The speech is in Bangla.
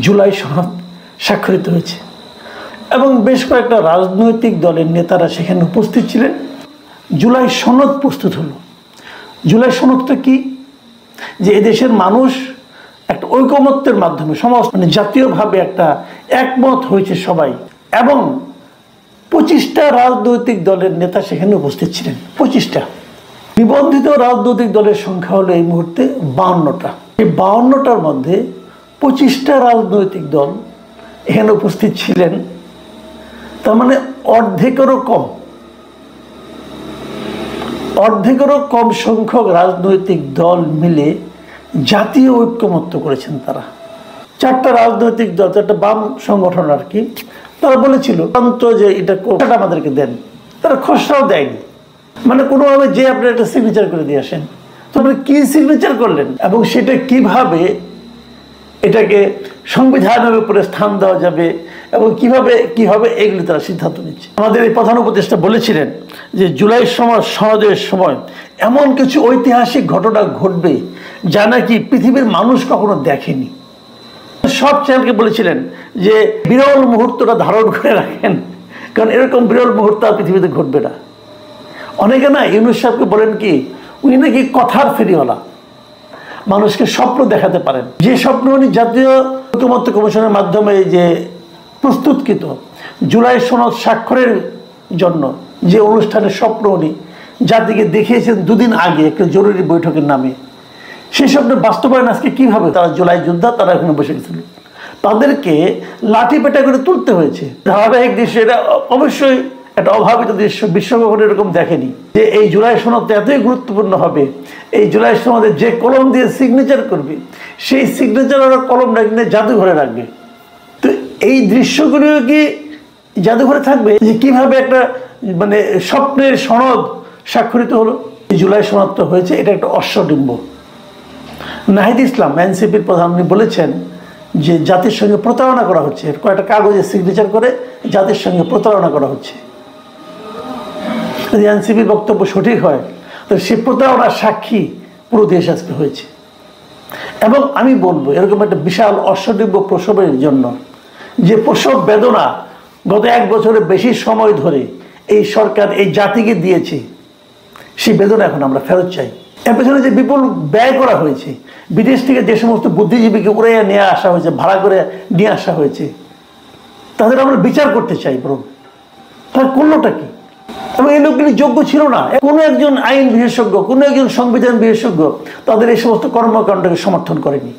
জুলাই সনদ স্বাক্ষরিত হয়েছে এবং বেশ কয়েকটা রাজনৈতিক দলের নেতারা সেখানে উপস্থিত ছিলেন। জুলাই সনদ প্রস্তুত হলো। জুলাই সনদটা কি? যে এদেশের মানুষ একটা ঐকমত্যের মাধ্যমে জাতীয়ভাবে একটা একমত হয়েছে সবাই, এবং 25টা রাজনৈতিক দলের নেতা সেখানে উপস্থিত ছিলেন। 25টা। নিবন্ধিত রাজনৈতিক দলের সংখ্যা হলো এই মুহূর্তে 52টা। এই 52টার মধ্যে 25টা রাজনৈতিক দল এখানে উপস্থিত ছিলেন। তার মানে অর্ধেকেরও কম সংখ্যক রাজনৈতিক দল মিলে জাতীয় ঐক্যমত্য করেছেন। তারা 4টা রাজনৈতিক দল, 4টা বাম সংগঠন আর কি, তারা বলেছিল যে এটা আমাদেরকে দেন। তারা খসড়াও দেয়নি, মানে কোনোভাবে যে আপনি একটা সিগনেচার করে দিয়ে আসেন। তো আপনি কি সিগনেচার করলেন এবং সেটা কিভাবে এটাকে সংবিধানের উপরে স্থান দেওয়া যাবে এবং কিভাবে কি হবে, এগুলি তারা সিদ্ধান্ত নিচ্ছে। আমাদের এই প্রধান উপদেষ্টা বলেছিলেন যে জুলাই সনদের সময় এমন কিছু ঐতিহাসিক ঘটনা ঘটবে যা নাকি পৃথিবীর মানুষ কখনো দেখেনি। সব চ্যানেলকে বলেছিলেন যে বিরল মুহূর্তটা ধারণ করে রাখেন, কারণ এরকম বিরল মুহূর্ত আর পৃথিবীতে ঘটবে না। অনেকে না ইউনূস সাহেবকে বলেন কি, উনি নাকি কথার ফেরিওয়ালা, মানুষকে স্বপ্ন দেখাতে পারেন। যে স্বপ্ন উনি জাতীয় ঐকমত্য কমিশনের মাধ্যমে যে প্রস্তুতকৃত জুলাই সনদ স্বাক্ষরের জন্য যে অনুষ্ঠানের স্বপ্ন উনি জাতিকে দেখিয়েছেন 2 দিন আগে একটা জরুরি বৈঠকের নামে, সেই স্বপ্নের বাস্তবায়ন আজকে কীভাবে? তারা জুলাই যোদ্ধা, তারা এখানে বসে গেছিল, তাদেরকে লাঠি পেটা করে তুলতে হয়েছে। ধারাবাহিক দৃশ্য, এটা অবশ্যই একটা অভাবিত দৃশ্য, বিশ্ব কখনো এরকম দেখেনি যে এই জুলাই সনদটা এতই গুরুত্বপূর্ণ হবে। এই জুলাই সনদে যে কলম দিয়ে সিগনেচার করবে, সেই সিগনেচার ওরা কলমটা কিনে জাদুঘরে রাখবে। তো এই দৃশ্যগুলো কি জাদুঘরে থাকবে? যে কিভাবে একটা মানে স্বপ্নের সনদ স্বাক্ষরিত হলো। এই জুলাই সনদটা হয়েছে, এটা একটা অশ্বডিম্ব। নাহিদ ইসলাম এনসিপির প্রধান, উনি বলেছেন যে জাতির সঙ্গে প্রতারণা করা হচ্ছে, কয়েকটা কাগজে সিগনেচার করে জাতির সঙ্গে প্রতারণা করা হচ্ছে। যদি এনসিপির বক্তব্য সঠিক হয়, তো সে প্রতারণার সাক্ষী পুরো দেশ আজকে হয়েছে। এবং আমি বলবো এরকম একটা বিশাল অশ্বডিম্ব প্রসবের জন্য যে প্রসব বেদনা গত 1 বছরের বেশি সময় ধরে এই সরকার এই জাতিকে দিয়েছে, সেই বেদনা এখন আমরা ফেরত চাই। এর পেছনে যে বিপুল ব্যয় করা হয়েছে, বিদেশ থেকে যে সমস্ত বুদ্ধিজীবীকে উড়াইয়া নিয়ে আসা হয়েছে, ভাড়া করে নিয়ে আসা হয়েছে, তাদের আমরা বিচার করতে চাই। বরং তার করলোটা কি? এবং এই লোকগুলি যোগ্য ছিল না। কোনো একজন আইন বিশেষজ্ঞ, কোনো একজন সংবিধান বিশেষজ্ঞ তাদের এই সমস্ত কর্মকাণ্ডকে সমর্থন করেনি।